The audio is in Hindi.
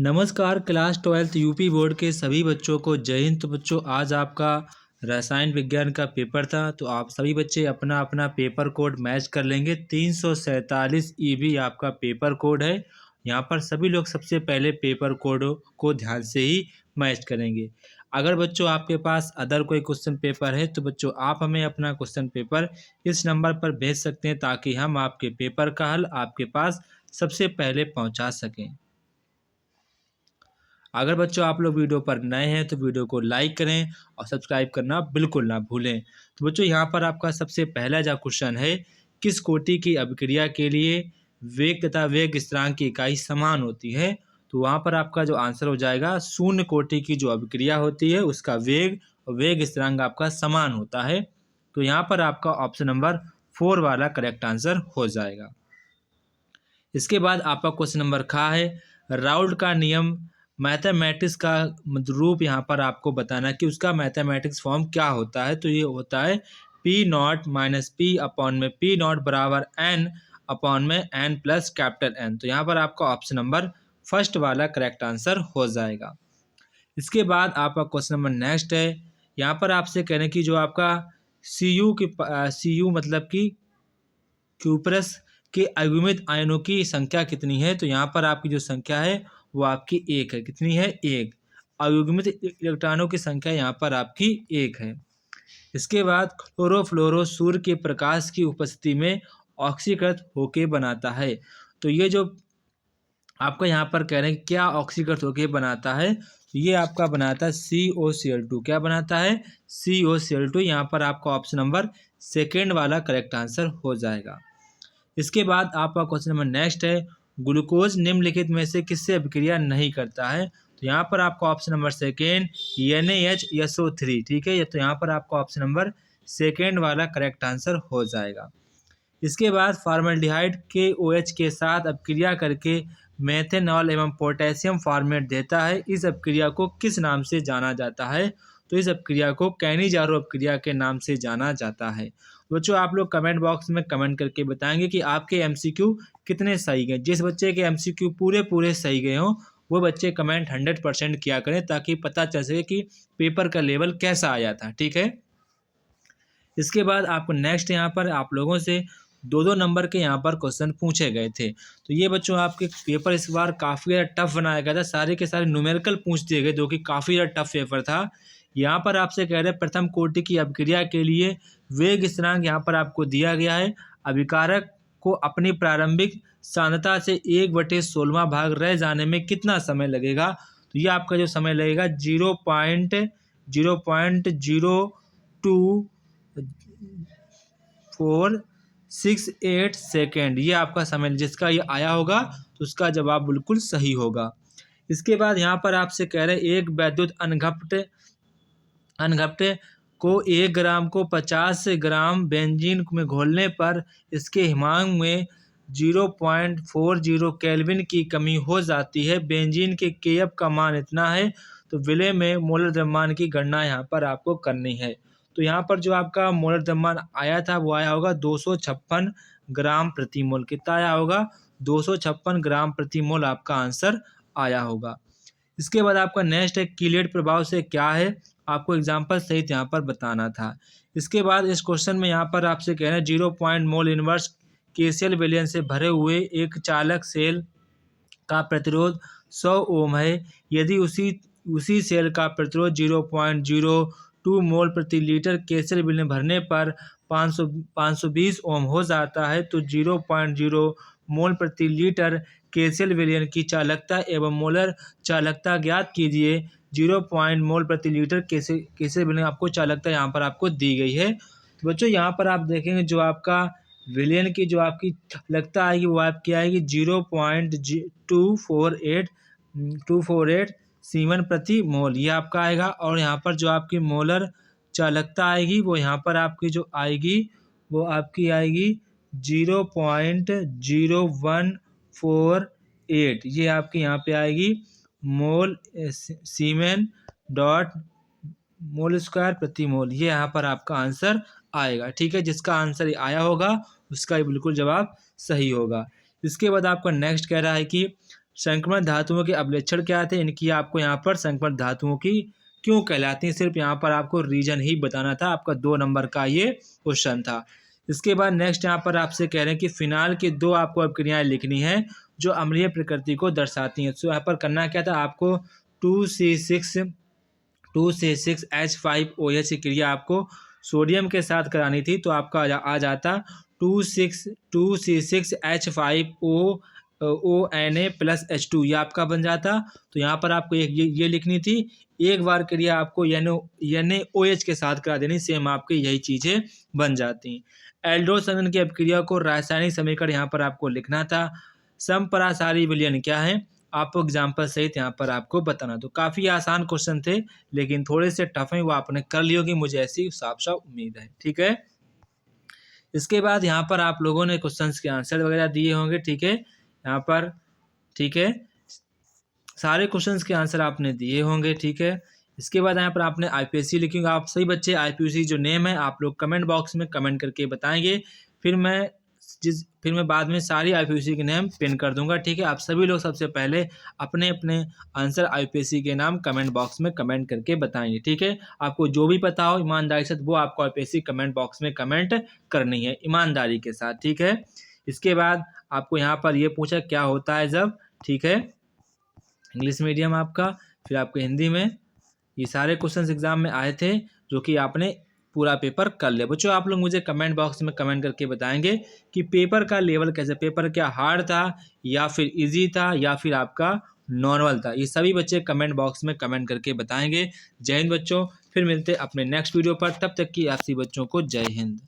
नमस्कार क्लास 12th यूपी बोर्ड के सभी बच्चों को जय हिंद। तो बच्चों आज आपका रसायन विज्ञान का पेपर था, तो आप सभी बच्चे अपना अपना पेपर कोड मैच कर लेंगे। 347 ईबी आपका पेपर कोड है। यहाँ पर सभी लोग सबसे पहले पेपर कोड को ध्यान से ही मैच करेंगे। अगर बच्चों आपके पास अदर कोई क्वेश्चन पेपर है तो बच्चों आप हमें अपना क्वेश्चन पेपर इस नंबर पर भेज सकते हैं, ताकि हम आपके पेपर का हल आपके पास सबसे पहले पहुँचा सकें। अगर बच्चों आप लोग वीडियो पर नए हैं तो वीडियो को लाइक करें और सब्सक्राइब करना बिल्कुल ना भूलें। तो बच्चों यहाँ पर आपका सबसे पहला जो क्वेश्चन है, किस कोटि की अभिक्रिया के लिए वेग तथा वेग स्थिरांक की इकाई समान होती है। तो वहाँ पर आपका जो आंसर हो जाएगा, शून्य कोटि की जो अभिक्रिया होती है उसका वेग और वेग स्थिरांक आपका समान होता है। तो यहाँ पर आपका ऑप्शन नंबर 4 वाला करेक्ट आंसर हो जाएगा। इसके बाद आपका क्वेश्चन नंबर खा है, राउल्ट का नियम मैथमेटिक्स का रूप यहाँ पर आपको बताना कि उसका मैथमेटिक्स फॉर्म क्या होता है। तो ये होता है P not minus P upon में पी नॉट बराबर एन अपॉन में एन प्लस कैपिटल एन। तो यहाँ पर आपका ऑप्शन नंबर फर्स्ट वाला करेक्ट आंसर हो जाएगा। इसके बाद आपका क्वेश्चन नंबर नेक्स्ट है, यहाँ पर आपसे कहने की जो आपका सी यू मतलब कि क्यूपरस के अयुग्मित आयनों की संख्या कितनी है। तो यहाँ पर आपकी जो संख्या है वो आपकी 1 है। कितनी है? 1। अयुग्मित इलेक्ट्रॉनों की संख्या यहाँ पर आपकी 1 है। इसके बाद क्लोरोफ्लोरो सूर्य के प्रकाश की उपस्थिति में ऑक्सीकृत होके बनाता है। तो ये जो आपका यहाँ पर कह रहे हैं क्या ऑक्सीकृत होके बनाता है, तो ये आपका बनाता है COCl2। क्या बनाता है? COCl2। यहाँ पर आपका ऑप्शन नंबर सेकेंड वाला करेक्ट आंसर हो जाएगा। इसके बाद आपका क्वेश्चन नंबर नेक्स्ट है, ग्लूकोज निम्नलिखित में से किससे अभिक्रिया नहीं करता है। तो यहाँ पर आपका ऑप्शन नंबर सेकेंड NaHSO3। ठीक है, तो यहाँ पर आपका ऑप्शन नंबर सेकेंड वाला करेक्ट आंसर हो जाएगा। इसके बाद फॉर्मल्डिहाइड के OH के साथ अभिक्रिया करके मेथेनॉल एवं पोटेशियम फॉर्मेट देता है। इस अभिक्रिया को किस नाम से जाना जाता है। तो इस अभिक्रिया को कैनिजारो अभिक्रिया के नाम से जाना जाता है। बच्चों आप लोग कमेंट बॉक्स में कमेंट करके बताएंगे कि आपके MCQ कितने सही गए। जिस बच्चे के MCQ पूरे सही गए हों वो बच्चे कमेंट 100% किया करें, ताकि पता चल सके कि पेपर का लेवल कैसा आया था। ठीक है, इसके बाद आपको नेक्स्ट यहाँ पर आप लोगों से 2-2 नंबर के यहाँ पर क्वेश्चन पूछे गए थे। तो ये बच्चों आपके पेपर इस बार काफ़ी ज़्यादा टफ बनाया गया था। सारे के सारे न्यूमेरिकल पूछ दिए गए, जो कि काफ़ी ज़्यादा टफ पेपर था। यहाँ पर आपसे कह रहे हैं प्रथम कोटि की अभिक्रिया के लिए वेग स्थिरांक यहाँ पर आपको दिया गया है। अभिकारक को अपनी प्रारंभिक सांद्रता से 1/16वां भाग रह जाने में कितना समय लगेगा। तो ये आपका जो समय लगेगा 0.00248 सेकेंड। ये आपका समय जिसका ये आया होगा तो उसका जवाब बिल्कुल सही होगा। इसके बाद यहाँ पर आपसे कह रहे हैं एक वैद्युत अनघप्टे को 1 ग्राम को 50 ग्राम बेंजीन में घोलने पर इसके हिमांक में 0.40 केल्विन की कमी हो जाती है। बेंजीन के KF का मान इतना है। तो विलय में मोलर द्रव्यमान की गणना यहाँ पर आपको करनी है। तो यहाँ पर जो आपका मोलर द्रव्यमान आया था वो आया होगा 256 ग्राम प्रति मोल। कितना आया होगा? 256 ग्राम प्रति मोल आपका आंसर आया होगा। इसके बाद आपका नेक्स्ट है कीलेट प्रभाव से क्या है, आपको एग्जाम्पल सहित यहाँ पर बताना था। इसके बाद इस क्वेश्चन में यहाँ पर आपसे कह रहे हैं 0 मोल इनवर्स KCl विलयन से भरे हुए एक चालक सेल का प्रतिरोध 100 ओम है। यदि उसी सेल का प्रतिरोध 0.02 मोल प्रति लीटर KCl विलयन भरने पर 520 ओम हो जाता है, तो 0.0 मोल प्रति लीटर KCl विलयन की चालकता एवं मोलर चालकता ज्ञात कीजिए। 0 मोल प्रति लीटर KCl विलयन आपको चालकता यहाँ पर आपको दी गई है। तो बच्चों यहाँ पर आप देखेंगे जो आपका विलयन की जो आपकी चालकता आएगी वो आपकी आएगी 0.248 सीमेन प्रति मोल, ये आपका आएगा। और यहाँ पर जो आपकी मोलर चालकता आएगी वो यहाँ पर आपकी जो आएगी वो आपकी आएगी 0.0148। ये आपकी यहाँ पे आएगी मोल सीमेन डॉट मोल स्क्वायर प्रति मोल। ये यहाँ पर आपका आंसर आएगा। ठीक है, जिसका आंसर आया होगा उसका बिल्कुल जवाब सही होगा। इसके बाद आपका नेक्स्ट कह रहा है कि संक्रमण धातुओं के अवलक्षण क्या थे, इनकी आपको यहाँ पर संक्रमण धातुओं की क्यों कहलाती हैं, सिर्फ यहाँ पर आपको रीजन ही बताना था। आपका 2 नंबर का ये क्वेश्चन था। इसके बाद नेक्स्ट यहाँ पर आपसे कह रहे हैं कि फिनाल की 2 आपको अभिक्रियाएं लिखनी है जो अम्लीय प्रकृति को दर्शाती हैं। तो यहाँ पर करना क्या था, आपको 2C6H5OH की क्रिया आपको सोडियम के साथ करानी थी। तो आपका आ जाता 2C6H5ONA+H2, ये आपका बन जाता। तो यहाँ पर आपको ये लिखनी थी। एक बार क्रिया आपको NaOH के साथ करा देनी, सेम आपकी यही चीज़ें बन जाती। एल्डोज संघनन की अभिक्रिया को रासायनिक समीकरण यहाँ पर आपको लिखना था। समपरासारी विलयन क्या है, आपको एग्जाम्पल सहित यहाँ पर आपको बताना। तो काफ़ी आसान क्वेश्चन थे, लेकिन थोड़े से टफ हैं, वो आपने कर ली होगी, मुझे ऐसी साफ साफ उम्मीद है। ठीक है, इसके बाद यहाँ पर आप लोगों ने क्वेश्चंस के आंसर वगैरह दिए होंगे। ठीक है, यहाँ पर ठीक है, सारे क्वेश्चंस के आंसर आपने दिए होंगे। ठीक है, इसके बाद यहाँ पर आपने IPSC लिखी होगी। आप सही बच्चे IPSC जो नेम है आप लोग कमेंट बॉक्स में कमेंट करके बताएंगे, फिर मैं बाद में सारी IPSC के नाम पिन कर दूंगा। ठीक है, आप सभी लोग सबसे पहले अपने अपने आंसर IPSC के नाम कमेंट बॉक्स में कमेंट करके बताएंगे। ठीक है, आपको जो भी पता हो ईमानदारी से वो आपको IPSC कमेंट बॉक्स में कमेंट करनी है ईमानदारी के साथ। ठीक है, इसके बाद आपको यहाँ पर ये पूछा क्या होता है जब, ठीक है, इंग्लिश मीडियम आपका, फिर आपको हिंदी में, ये सारे क्वेश्चंस एग्जाम में आए थे जो कि आपने पूरा पेपर कर लिया। बच्चों आप लोग मुझे कमेंट बॉक्स में कमेंट करके बताएंगे कि पेपर का लेवल कैसे, पेपर क्या हार्ड था या फिर इजी था या फिर आपका नॉर्मल था, ये सभी बच्चे कमेंट बॉक्स में कमेंट करके बताएंगे। जय हिंद बच्चों, फिर मिलते अपने नेक्स्ट वीडियो पर, तब तक की आप सभी बच्चों को जय हिंद।